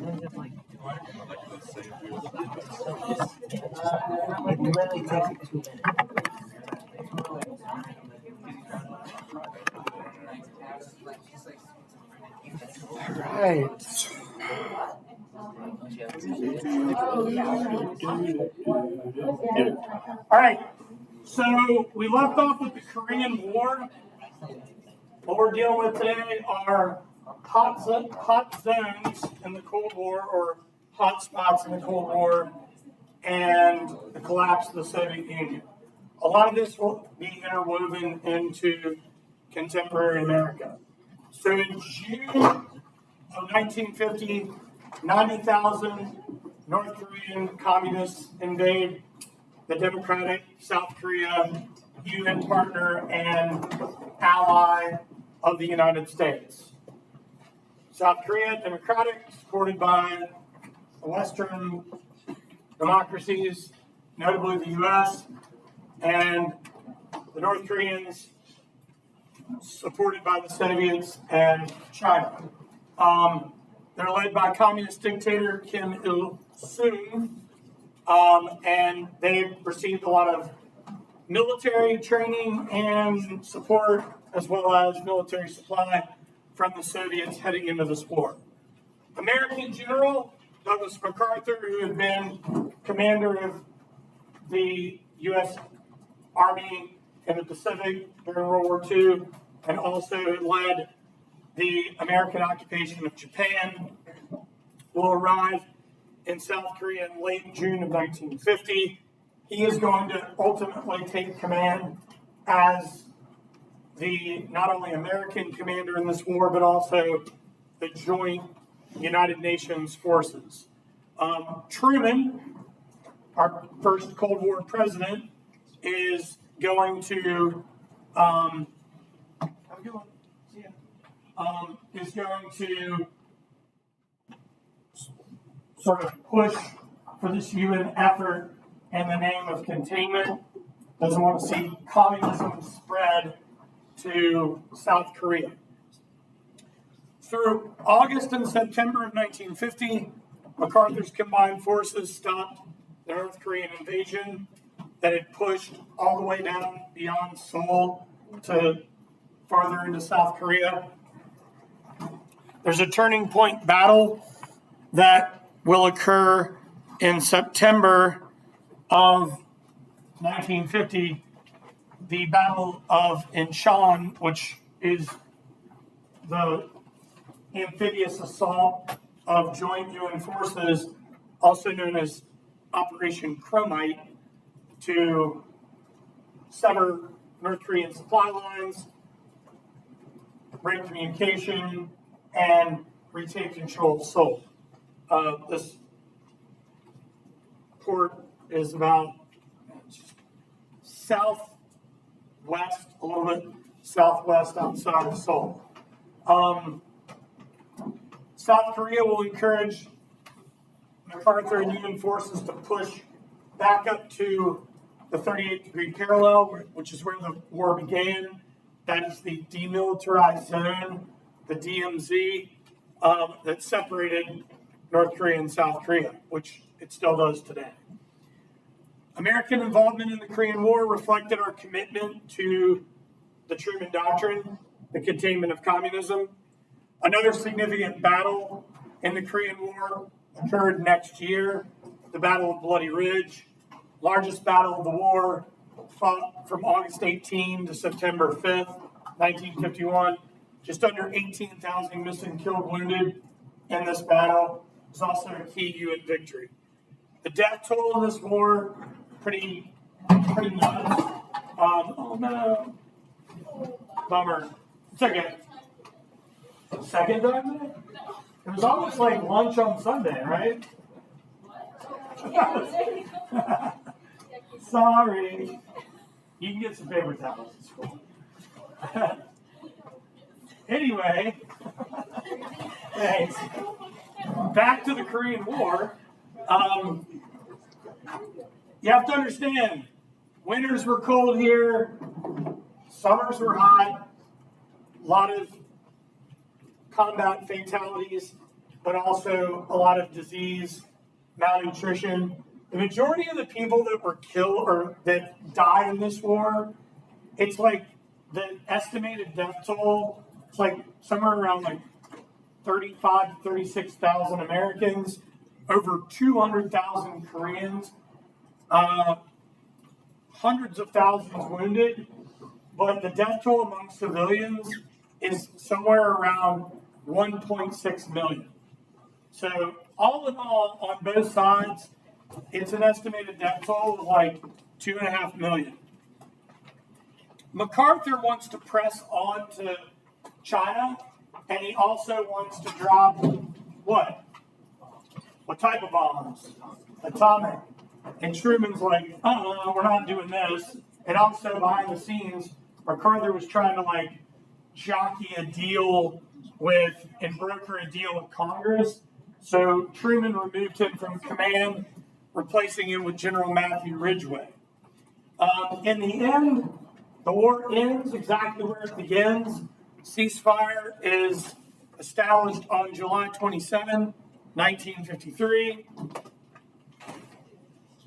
Right. All right. So we left off with the Korean War. What we're dealing with today are hot zones in the Cold War, or hot spots in the Cold War, and the collapse of the Soviet Union. A lot of this will be interwoven into contemporary America. So in June of 1950, 90,000 North Korean communists invade the democratic South Korea, UN partner and ally of the United States. South Korea, democratic, supported by Western democracies, notably the US, and the North Koreans, supported by the Soviets and China. They're led by communist dictator Kim Il-sung, and they've received a lot of military training and support, as well as military supply from the Soviets heading into this war. American General Douglas MacArthur, who had been commander of the U.S. Army in the Pacific during World War II, and also led the American occupation of Japan, will arrive in South Korea in late June of 1950. He is going to ultimately take command as the not only American commander in this war, but also the joint United Nations forces. Truman, our first Cold War president, is going to sort of push for this UN effort in the name of containment. Doesn't want to see communism spread to South Korea. Through August and September of 1950, MacArthur's combined forces stopped the North Korean invasion that had pushed all the way down beyond Seoul to farther into South Korea. There's a turning point battle that will occur in September of 1950, the Battle of Incheon, which is the amphibious assault of joint UN forces, also known as Operation Chromite, to sever North Korean supply lines, break communication, and retake control of Seoul. This port is about southwest, a little bit southwest outside of Seoul. South Korea will encourage MacArthur and UN forces to push back up to the 38-degree parallel, which is where the war began. That is the demilitarized zone, the DMZ, that separated North Korea and South Korea, which it still does today. American involvement in the Korean War reflected our commitment to the Truman Doctrine, the containment of communism. Another significant battle in the Korean War occurred next year, the Battle of Bloody Ridge, largest battle of the war, fought from August 18 to September 5th, 1951. Just under 18,000 missing, killed, wounded in this battle. It was also a key UN victory. The death toll in this war, pretty nuts. Oh no. Bummer. It's okay. Second time? It was almost like lunch on Sunday, right? Sorry. You can get some paper towels. It's cool. Anyway, thanks. Back to the Korean War. You have to understand, winters were cold here, summers were hot, a lot of combat fatalities. but also a lot of disease, malnutrition. The majority of the people that were killed or that died in this war, it's like the estimated death toll, it's like somewhere around like 35 to 36,000 Americans, over 200,000 Koreans, hundreds of thousands wounded, but the death toll among civilians is somewhere around 1.6 million. So all in all, on both sides, it's an estimated death toll of like 2.5 million. MacArthur wants to press on to China, and he also wants to drop what? What type of bombs? Atomic. And Truman's like, we're not doing this. And also behind the scenes, MacArthur was trying to like jockey a deal with and broker a deal with Congress. So Truman removed him from command, replacing him with General Matthew Ridgway. In the end, the war ends exactly where it begins. Ceasefire is established on July 27, 1953,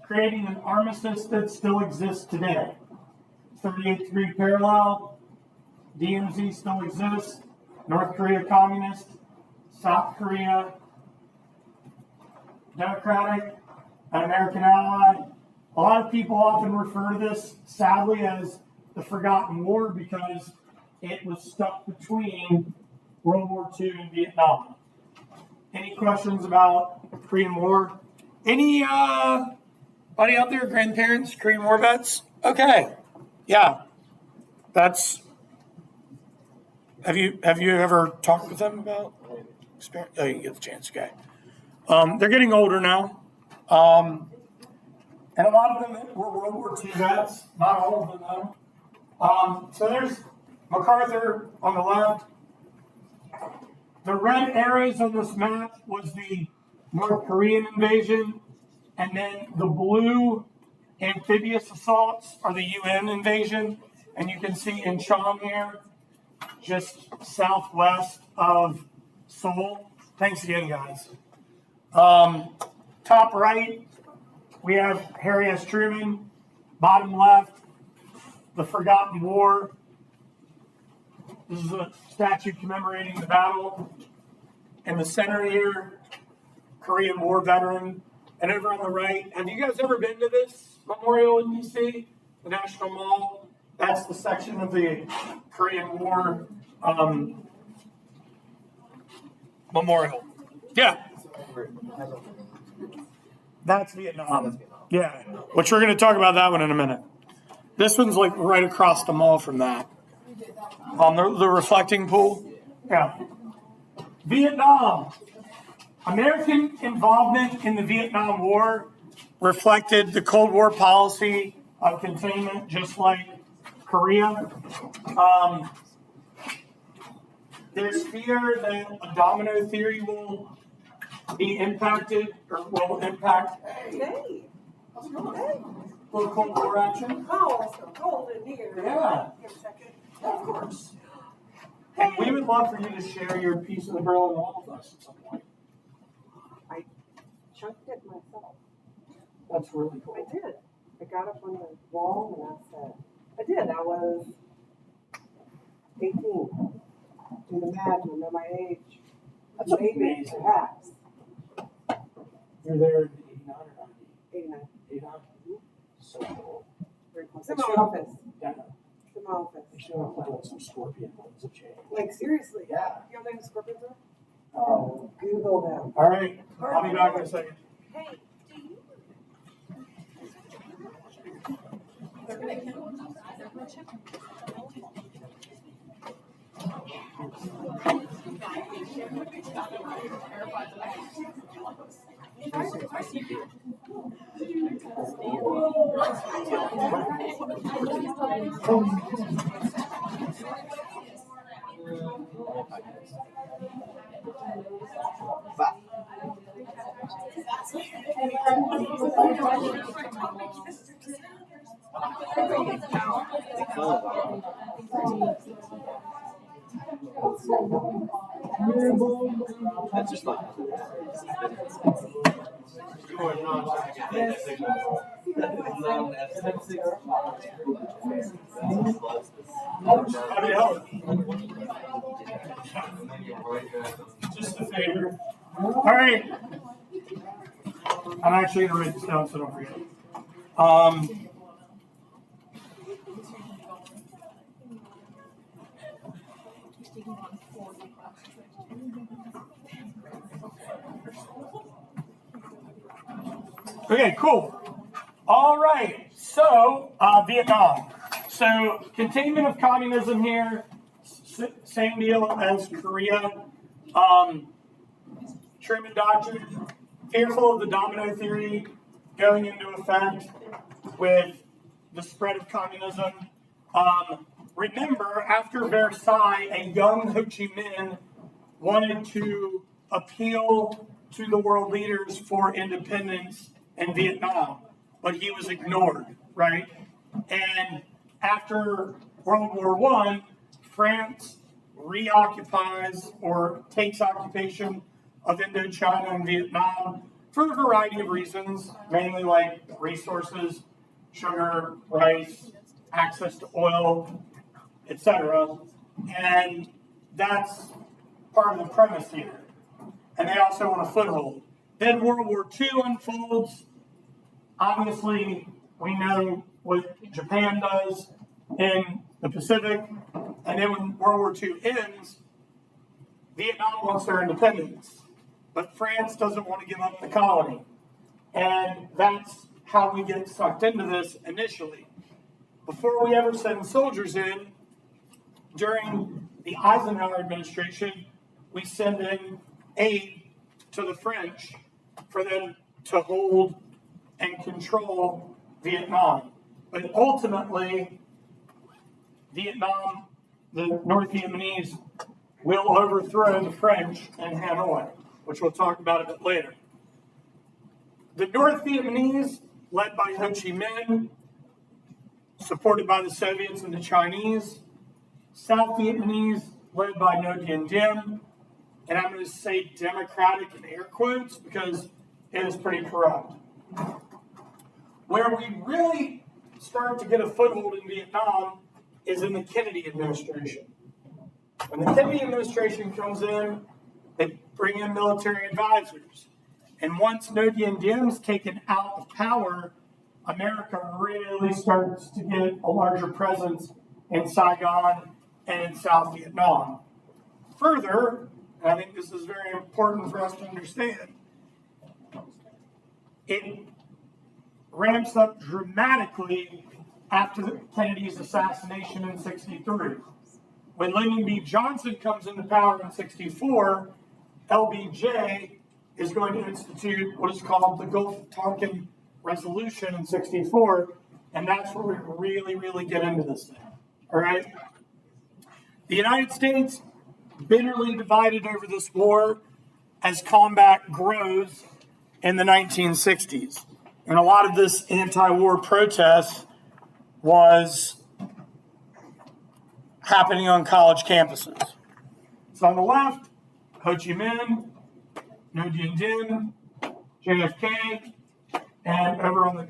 creating an armistice that still exists today. 38th degree parallel, DMZ still exists, North Korea communist, South Korea democratic, an American ally. A lot of people often refer to this, sadly, as the Forgotten War because it was stuck between World War II and Vietnam. Any questions about the Korean War? Anybody out there, grandparents, Korean War vets? Okay, yeah, that's. Have you ever talked with them about experience? Oh, you get the chance, okay. They're getting older now, and a lot of them were World War II vets. Not all of them, though. So there's MacArthur on the left. The red arrows on this map was the North Korean invasion, and then the blue amphibious assaults are the UN invasion. And you can see Incheon here, just southwest of Seoul. Thanks again, guys. Top right, we have Harry S. Truman. Bottom left, the Forgotten War. This is a statue commemorating the battle. In the center here, Korean War veteran. And over on the right, have you guys ever been to this memorial in DC? The National Mall? That's the section of the Korean War memorial. Yeah. That's Vietnam. Yeah. Which we're going to talk about that one in a minute. This one's like right across the mall from that. The reflecting pool. Yeah. Vietnam. American involvement in the Vietnam War reflected the Cold War policy of containment, just like Korea. There's fear that a domino theory will be impacted or will impact Hey. Hey. Cold War action. Oh, it's so cold in here. Yeah. Give a second. Of course. And we would love for you to share your piece of the Berlin Wall with us at some point. I chunked it myself. That's really cool. I did. I got up on the wall and I said, I did. I was 18. Do the math, you know my age. That's Maybe, amazing. perhaps. You're there in 89 or 90? 89. 89? So cool. Very close. In my office. Yeah. In my office. I should have played with some scorpion ones of change. Like, seriously. Yeah. You know what the scorpions are? Oh. Google them. All right. I'll be back in a second. Hey, do you? How do you help? Just a favor. All right. I'm actually going to write this down so I don't forget. Okay, cool. All right. So, Vietnam. So, containment of communism here, same deal as Korea. Truman Doctrine, fearful of the domino theory going into effect with the spread of communism. Remember, after Versailles, a young Ho Chi Minh wanted to appeal to the world leaders for independence in Vietnam, but he was ignored, right? And after World War I, France reoccupies or takes occupation of Indochina and Vietnam for a variety of reasons, mainly like resources, sugar, rice, access to oil, etc. And that's part of the premise here. And they also want a foothold. Then World War II unfolds. Obviously, we know what Japan does in the Pacific. And then when World War II ends, Vietnam wants their independence. But France doesn't want to give up the colony. And that's how we get sucked into this initially. Before we ever send soldiers in, during the Eisenhower administration, we send in aid to the French for them to hold and control Vietnam. But ultimately, Vietnam, the North Vietnamese, will overthrow the French in Hanoi, which we'll talk about a bit later. The North Vietnamese, led by Ho Chi Minh, supported by the Soviets and the Chinese. South Vietnamese, led by Ngo Dinh Diem, and I'm going to say democratic in air quotes because it is pretty corrupt. Where we really start to get a foothold in Vietnam is in the Kennedy administration. When the Kennedy administration comes in, they bring in military advisors. And once Ngo Dinh Diem's taken out of power, America really starts to get a larger presence in Saigon and in South Vietnam. Further, and I think this is very important for us to understand, it ramps up dramatically after Kennedy's assassination in '63. When Lyndon B. Johnson comes into power in '64, LBJ is going to institute what is called the Gulf of Tonkin Resolution in '64, and that's where we really get into this thing. All right? The United States bitterly divided over this war as combat grows in the 1960s. And a lot of this anti-war protest was happening on college campuses. So on the left, Ho Chi Minh, Ngo Dinh Diem, JFK, and over on the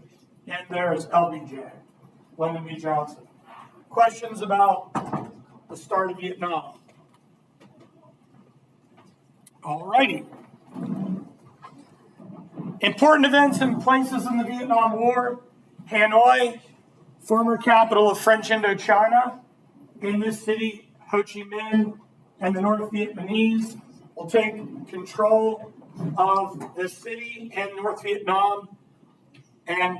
end there is LBJ, Lyndon B. Johnson. Questions about the start of Vietnam? Alrighty. Important events and places in the Vietnam War. Hanoi, former capital of French Indochina. In this city, Ho Chi Minh and the North Vietnamese will take control of the city and North Vietnam and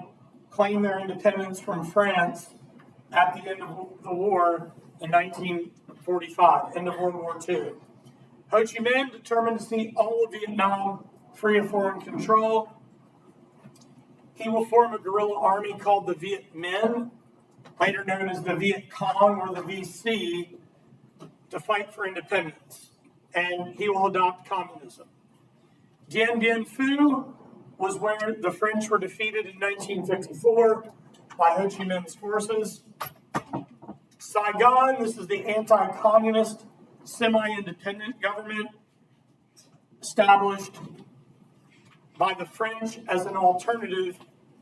claim their independence from France at the end of the war in 1945, end of World War II. Ho Chi Minh determined to see all of Vietnam free of foreign control. He will form a guerrilla army called the Viet Minh, later known as the Viet Cong or the VC, to fight for independence. And he will adopt communism. Dien Bien Phu was where the French were defeated in 1954 by Ho Chi Minh's forces. Saigon, this is the anti-communist, semi-independent government. established by the French as an alternative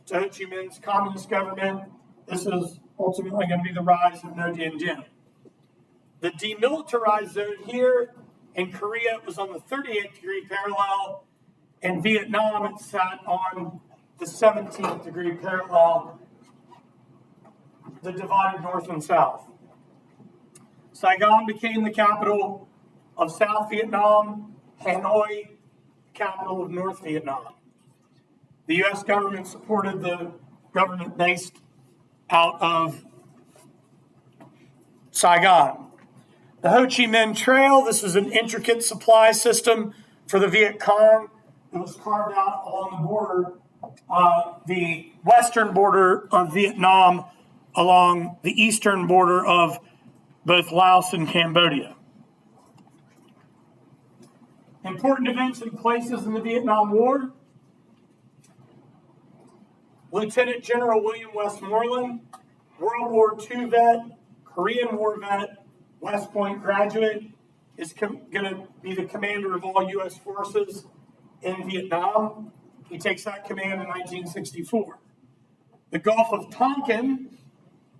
to Ho Chi Minh's communist government. This is ultimately going to be the rise of Ngo Dinh Diem. The demilitarized zone here in Korea was on the 38th degree parallel. In Vietnam, it sat on the 17th degree parallel, the divided north and south. Saigon became the capital of South Vietnam, Hanoi, capital of North Vietnam. The U.S. government supported the government based out of Saigon. The Ho Chi Minh Trail, this is an intricate supply system for the Viet Cong. It was carved out along the border, the western border of Vietnam, along the eastern border of both Laos and Cambodia. Important events and places in the Vietnam War. Lieutenant General William Westmoreland, World War II vet, Korean War vet, West Point graduate, is going to be the commander of all U.S. forces in Vietnam. He takes that command in 1964. The Gulf of Tonkin,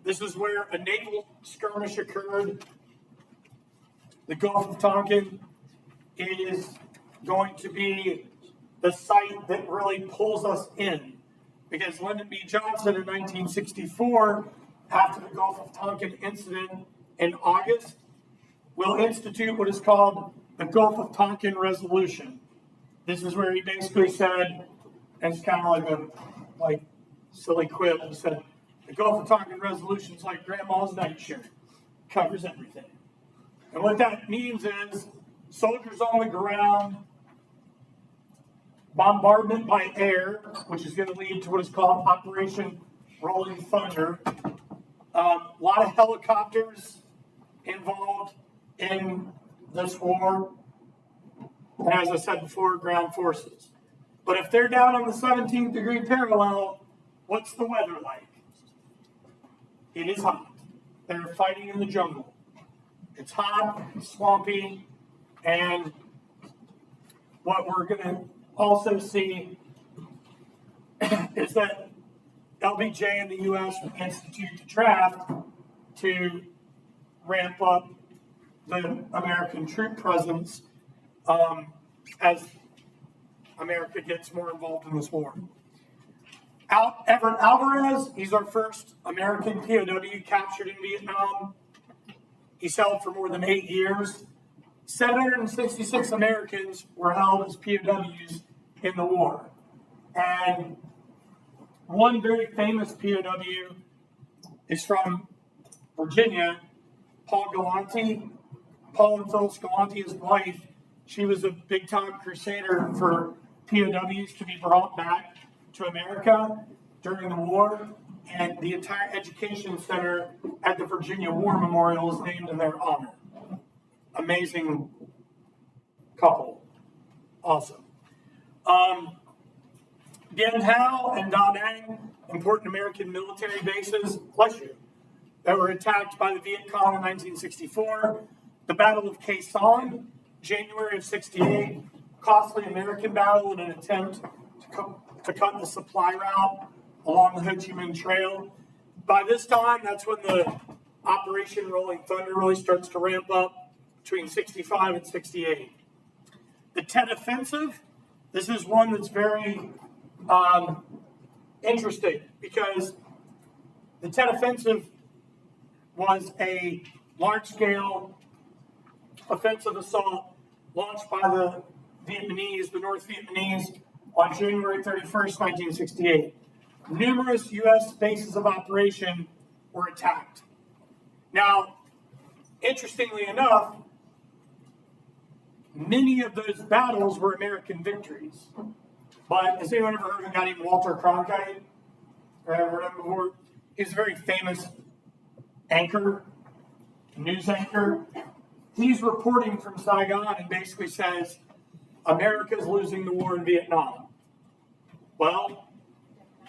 this is where a naval skirmish occurred. The Gulf of Tonkin is going to be the site that really pulls us in, because Lyndon B. Johnson in 1964, after the Gulf of Tonkin incident in August, will institute what is called the Gulf of Tonkin Resolution. This is where he basically said, and it's kind of like silly quip, he said, the Gulf of Tonkin Resolution is like grandma's nightshirt, covers everything. And what that means is soldiers on the ground, bombardment by air, which is going to lead to what is called Operation Rolling Thunder. A lot of helicopters involved in this war. And as I said before, ground forces. But if they're down on the 17th degree parallel, what's the weather like? It is hot. They're fighting in the jungle. It's hot, swampy, and what we're going to also see is that LBJ and the U.S. will institute the draft to ramp up the American troop presence as America gets more involved in this war. Everett Alvarez, he's our first American POW captured in Vietnam. He's held for more than 8 years. 766 Americans were held as POWs in the war. And one very famous POW is from Virginia, Paul Galante. Paul and Phyllis Galante, his wife, she was a big-time crusader for POWs to be brought back to America during the war. And the entire education center at the Virginia War Memorial is named in their honor. Amazing couple. Awesome. Bien Hao and Da Nang, important American military bases, bless you, that were attacked by the Viet Cong in 1964. The Battle of Khe Sanh, January of 68, costly American battle in an attempt to cut the supply route along the Ho Chi Minh Trail. By this time, that's when the Operation Rolling Thunder really starts to ramp up between 65 and 68. The Tet Offensive, this is one that's very interesting because the Tet Offensive was a large-scale offensive assault launched by the Vietnamese, the North Vietnamese, on January 31st, 1968. Numerous U.S. bases of operation were attacked. Now, interestingly enough, many of those battles were American victories. But has anyone ever heard of a guy named Walter Cronkite? Or ever heard of him before? He's a very famous anchor, news anchor. He's reporting from Saigon and basically says, America's losing the war in Vietnam. Well,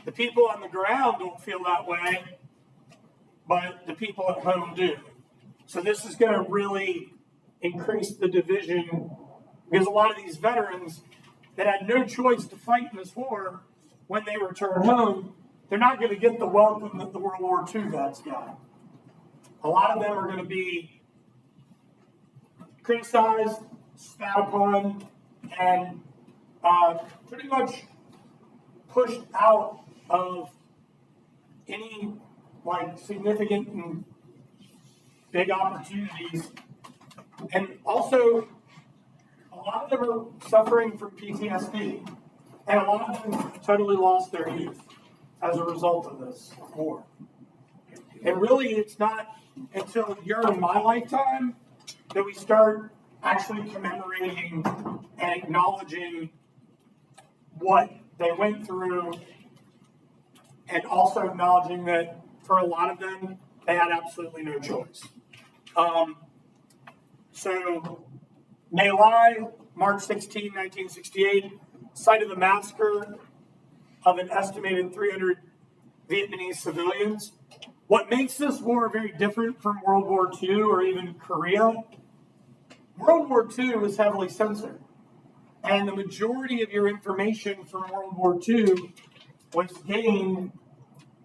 the people on the ground don't feel that way, but the people at home do. So this is going to really increase the division because a lot of these veterans that had no choice to fight in this war, when they return home, they're not going to get the welcome that the World War II vets got. A lot of them are going to be criticized, spat upon, and pretty much pushed out of any significant and big opportunities. And also, a lot of them are suffering from PTSD, and a lot of them totally lost their youth as a result of this war. And really, it's not until you're in my lifetime that we start actually commemorating and acknowledging what they went through, and also acknowledging that for a lot of them, they had absolutely no choice. So, My Lai, March 16, 1968, site of the massacre of an estimated 300 Vietnamese civilians. What makes this war very different from World War II or even Korea? World War II was heavily censored, and the majority of your information from World War II was gained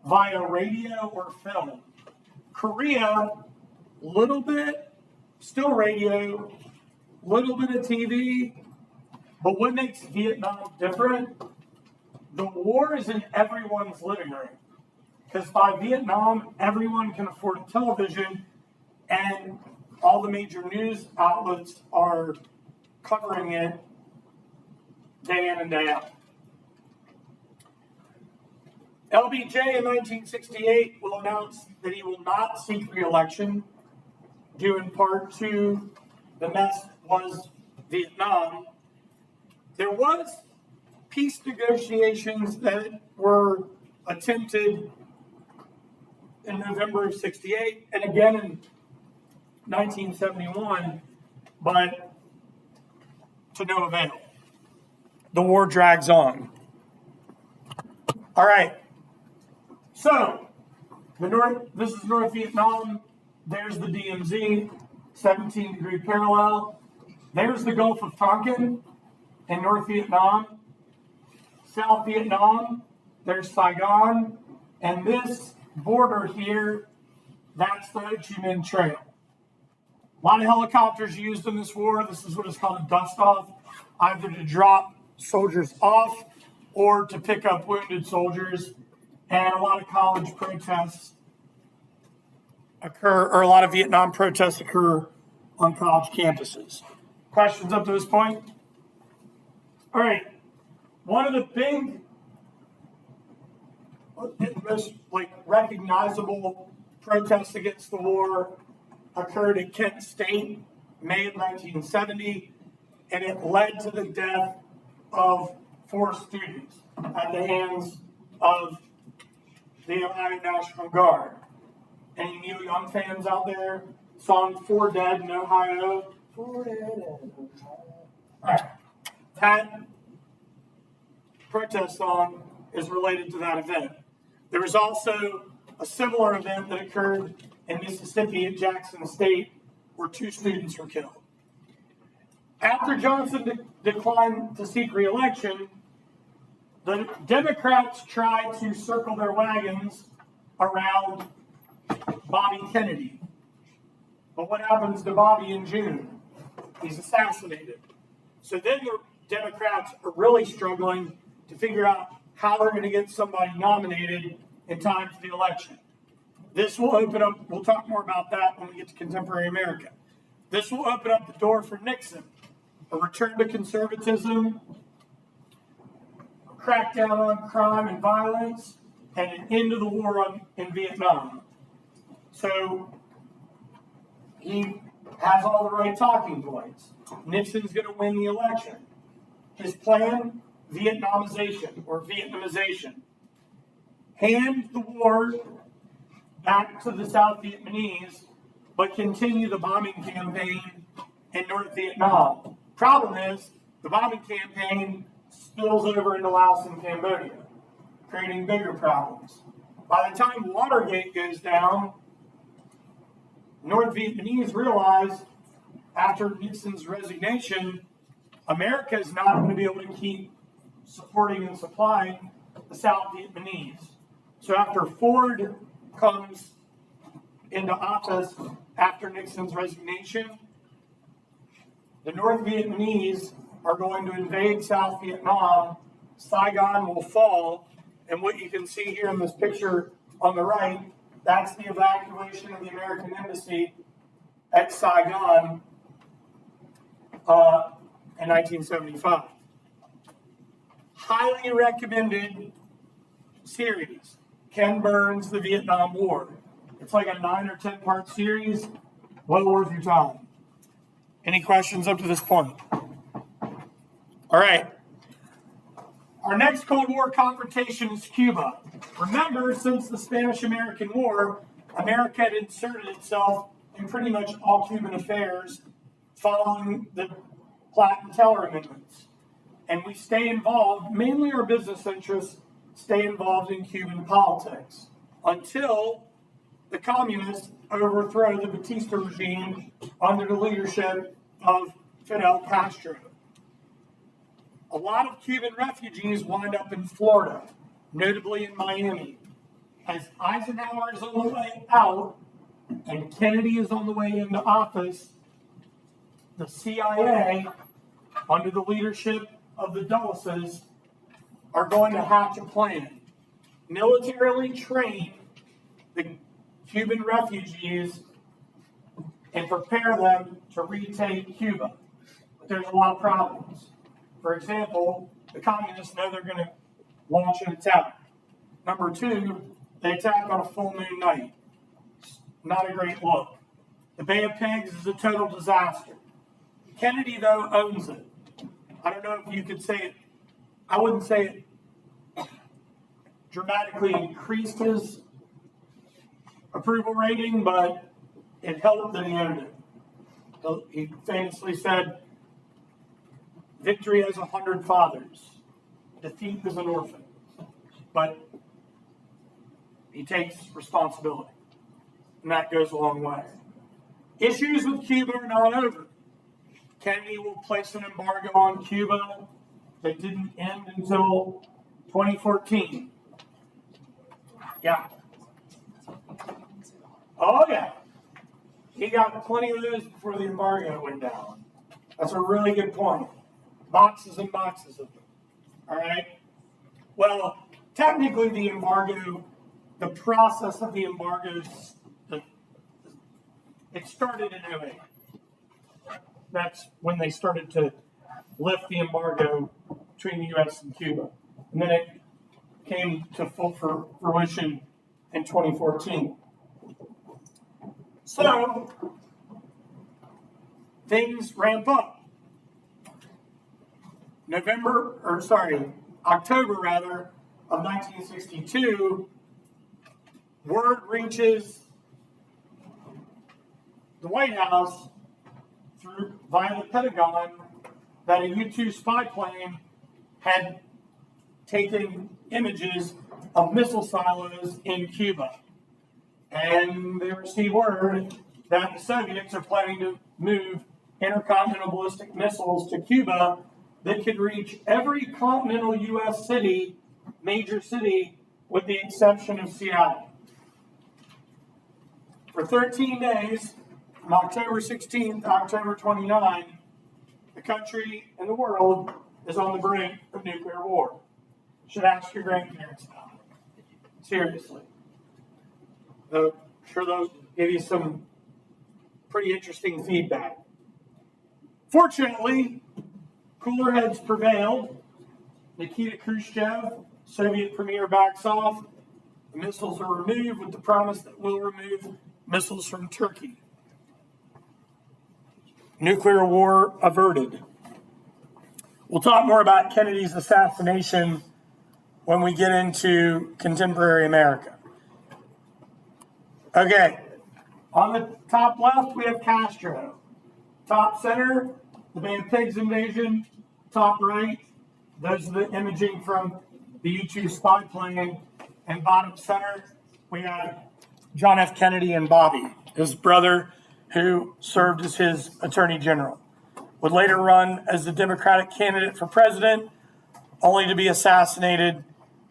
via radio or film. Korea, little bit, still radio, little bit of TV, but what makes Vietnam different? The war is in everyone's living room. Because by Vietnam, everyone can afford a television, and all the major news outlets are covering it day in and day out. LBJ in 1968 will announce that he will not seek re-election, due in part to the mess was Vietnam. There was peace negotiations that were attempted in November of 68 and again in 1971, but to no avail. The war drags on. All right. So, this is North Vietnam. There's the DMZ, 17-degree parallel. There's the Gulf of Tonkin in North Vietnam. South Vietnam, there's Saigon. And this border here, that's the Ho Chi Minh Trail. A lot of helicopters used in this war. This is what is called a dust-off, either to drop soldiers off or to pick up wounded soldiers. And a lot of college protests occur, or a lot of Vietnam protests occur on college campuses. Questions up to this point? All right. One of the big, most recognizable protests against the war occurred at Kent State, May of 1970, and it led to the death of 4 students at the hands of the Ohio National Guard. Any Neil Young fans out there? Song 4 Dead in Ohio. 4 Dead in Ohio. All right. That protest song is related to that event. There was also a similar event that occurred in Mississippi at Jackson State where 2 students were killed. After Johnson declined to seek re-election, the Democrats tried to circle their wagons around Bobby Kennedy. But what happens to Bobby in June? He's assassinated. So then the Democrats are really struggling to figure out how they're going to get somebody nominated in time for the election. This will open up, we'll talk more about that when we get to contemporary America. This will open up the door for Nixon, a return to conservatism, a crackdown on crime and violence, and an end to the war in Vietnam. So he has all the right talking points. Nixon's going to win the election. His plan, Vietnamization. Hand the war back to the South Vietnamese, but continue the bombing campaign in North Vietnam. Problem is, the bombing campaign spills over into Laos and Cambodia, creating bigger problems. By the time Watergate goes down, North Vietnamese realize, after Nixon's resignation, America is not going to be able to keep supporting and supplying the South Vietnamese. So after Ford comes into office after Nixon's resignation, the North Vietnamese are going to invade South Vietnam. Saigon will fall. And what you can see here in this picture on the right, that's the evacuation of the American embassy at Saigon in 1975. Highly recommended series, Ken Burns' The Vietnam War. It's like a 9 or 10 part series, well worth your time. Any questions up to this point? All right. Our next Cold War confrontation is Cuba. Remember, since the Spanish-American War, America had inserted itself in pretty much all Cuban affairs following the Platt and Teller amendments. And we stay involved, mainly our business interests stay involved in Cuban politics until the communists overthrow the Batista regime under the leadership of Fidel Castro. A lot of Cuban refugees wind up in Florida, notably in Miami. As Eisenhower is on the way out and Kennedy is on the way into office, the CIA, under the leadership of the Dulles, are going to hatch a plan. Militarily train the Cuban refugees and prepare them to retake Cuba. But there's a lot of problems. For example, the communists know they're going to launch an attack. Number two, they attack on a full moon night. Not a great look. The Bay of Pigs is a total disaster. Kennedy, though, owns it. I don't know if you could say it. I wouldn't say it dramatically increased his approval rating, but it helped that he owned it. He famously said, "Victory has 100 fathers. Defeat is an orphan." But he takes responsibility, and that goes a long way. Issues with Cuba are not over. Kennedy will place an embargo on Cuba that didn't end until 2014. Yeah. Oh, yeah. He got plenty of those before the embargo went down. That's a really good point. Boxes and boxes of them. All right? Well, technically the embargo, the process of the embargoes, it started in 2008. That's when they started to lift the embargo between the U.S. and Cuba. And then it came to full fruition in 2014. So, things ramp up. October of 1962, word reaches the White House via the Pentagon that a U-2 spy plane had taken images of missile silos in Cuba. And they received word that the Soviets are planning to move intercontinental ballistic missiles to Cuba that could reach every continental U.S. city, major city, with the exception of Seattle. For 13 days, from October 16th to October 29th, the country and the world is on the brink of nuclear war. You should ask your grandparents about it. Seriously. I'm sure they'll give you some pretty interesting feedback. Fortunately, cooler heads prevailed. Nikita Khrushchev, Soviet premier, backs off. The missiles are removed with the promise that we'll remove missiles from Turkey. Nuclear war averted. We'll talk more about Kennedy's assassination when we get into contemporary America. Okay, on the top left, we have Castro. Top center, the Bay of Pigs invasion. Top right, those are the imaging from the U-2 spy plane. And bottom center, we have John F. Kennedy and Bobby, his brother, who served as his attorney general. would later run as the Democratic candidate for president, only to be assassinated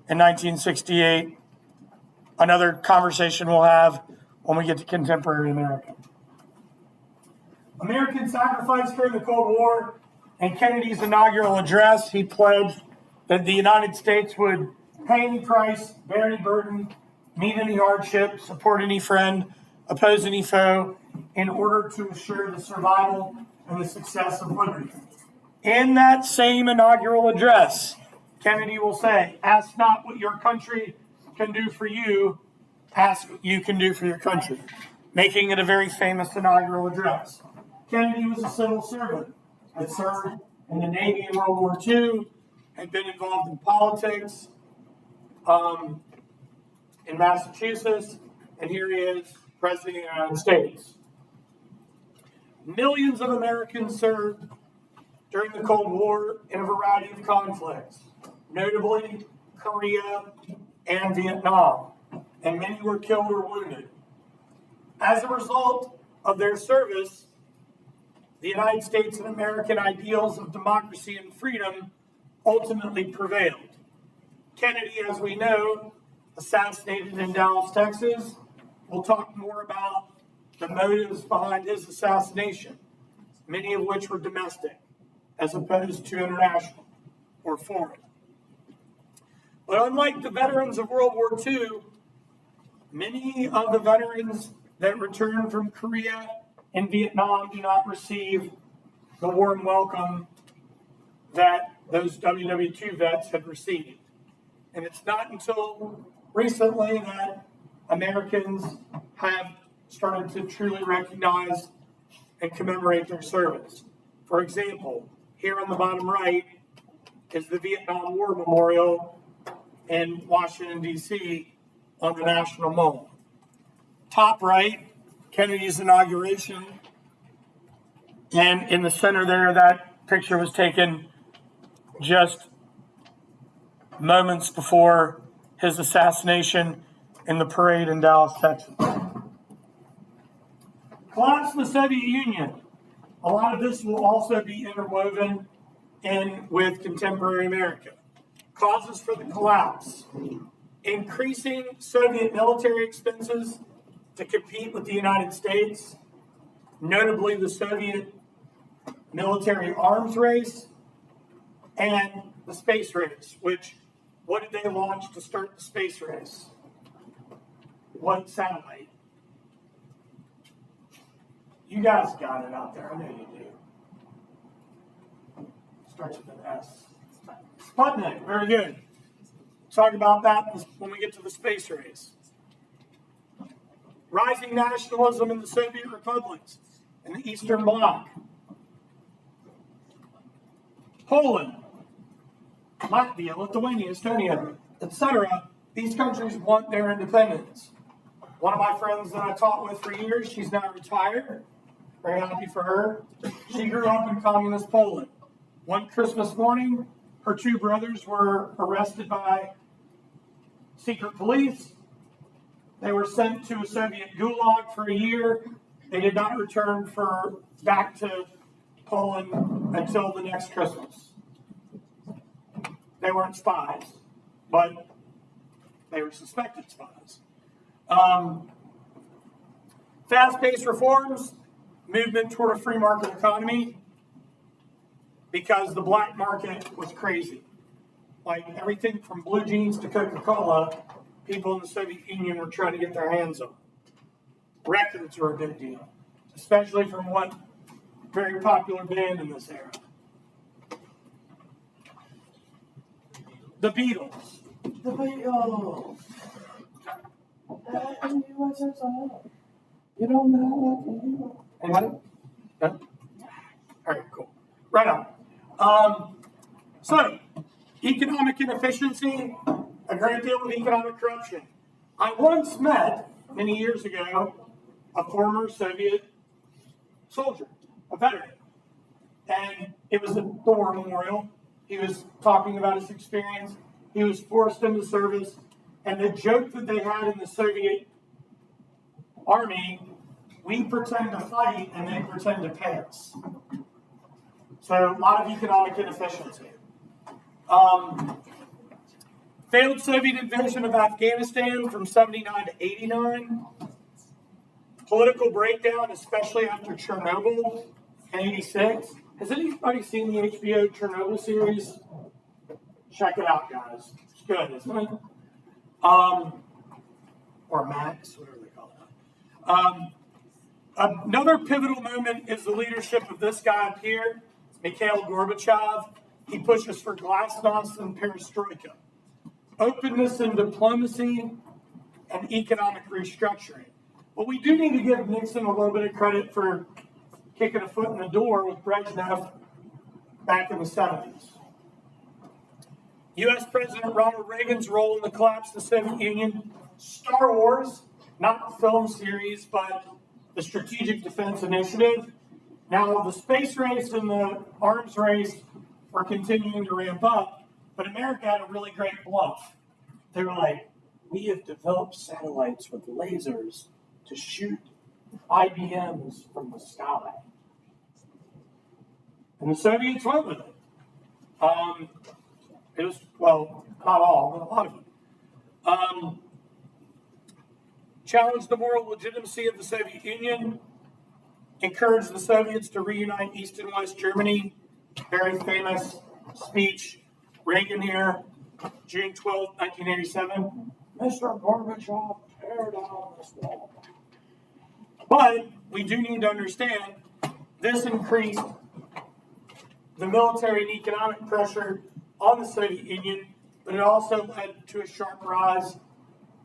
in 1968. Another conversation we'll have when we get to contemporary America. American sacrifice during the Cold War. In Kennedy's inaugural address, he pledged that the United States would pay any price, bear any burden, meet any hardship, support any friend, oppose any foe, in order to assure the survival and the success of liberty. In that same inaugural address, Kennedy will say, "Ask not what your country can do for you, ask what you can do for your country," making it a very famous inaugural address. Kennedy was a civil servant, had served in the Navy in World War II, had been involved in politics in Massachusetts, and here he is, President of the United States. Millions of Americans served during the Cold War in a variety of conflicts, notably Korea and Vietnam, and many were killed or wounded. As a result of their service, the United States and American ideals of democracy and freedom ultimately prevailed. Kennedy, as we know, assassinated in Dallas, Texas. We'll talk more about the motives behind his assassination, many of which were domestic, as opposed to international or foreign. But unlike the veterans of World War II, many of the veterans that returned from Korea and Vietnam do not receive the warm welcome that those WW2 vets had received. And it's not until recently that Americans have started to truly recognize and commemorate their service. For example, here on the bottom right is the Vietnam War Memorial in Washington, D.C. on the National Mall. Top right, Kennedy's inauguration, and in the center there, that picture was taken just moments before his assassination in the parade in Dallas, Texas. Collapse of the Soviet Union. A lot of this will also be interwoven in with contemporary America. Causes for the collapse: increasing Soviet military expenses to compete with the United States, notably the Soviet military arms race and the space race, which, what did they launch to start the space race? What satellite? You guys got it out there, I know you do. Starts with an S. Sputnik, very good. Talk about that when we get to the space race. Rising nationalism in the Soviet republics and the Eastern Bloc. Poland, Latvia, Lithuania, Estonia, etc. These countries want their independence. One of my friends that I taught with for years, she's now retired. Very happy for her. She grew up in communist Poland. One Christmas morning, her two brothers were arrested by secret police. They were sent to a Soviet gulag for a year. They did not return back to Poland until the next Christmas. They weren't spies, but they were suspected spies. Fast-paced reforms, movement toward a free market economy, because the black market was crazy. Like everything from blue jeans to Coca-Cola, people in the Soviet Union were trying to get their hands on. Records were a big deal, especially from one very popular band in this era. The Beatles. The Beatles. You don't know. Anybody? No? All right, cool. Right on. So, economic inefficiency, a great deal of economic corruption. I once met, many years ago, a former Soviet soldier, a veteran. And it was at the War Memorial. He was talking about his experience. He was forced into service. And the joke that they had in the Soviet army, we pretend to fight and they pretend to pay us. So a lot of economic inefficiency. Failed Soviet invasion of Afghanistan from 79 to 89. Political breakdown, especially after Chernobyl in 86. Has anybody seen the HBO Chernobyl series? Check it out, guys. It's good, isn't it? Or Max, whatever they call it. Another pivotal moment is the leadership of this guy up here, Mikhail Gorbachev. He pushes for glasnost and perestroika, openness and diplomacy, and economic restructuring. But we do need to give Nixon a little bit of credit for kicking a foot in the door with Brezhnev back in the 70s. U.S. President Ronald Reagan's role in the collapse of the Soviet Union. Star Wars, not the film series, but the Strategic Defense Initiative. Now, the space race and the arms race are continuing to ramp up, but America had a really great bluff. They were like, we have developed satellites with lasers to shoot IBMs from the sky. And the Soviets went with it. It was, well, not all, but a lot of it. Challenged the moral legitimacy of the Soviet Union, encouraged the Soviets to reunite East and West Germany. Very famous speech, Reagan here, June 12, 1987. Mr. Gorbachev, tear down this wall. But we do need to understand this increased the military and economic pressure on the Soviet Union, but it also led to a sharp rise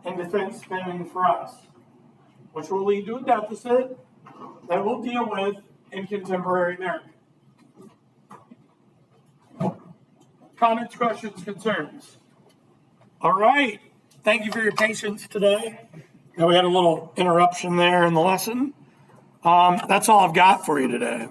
in defense spending for us, which will lead to a deficit that we'll deal with in contemporary America. Comments, questions, concerns? All right. Thank you for your patience today. We had a little interruption there in the lesson. That's all I've got for you today.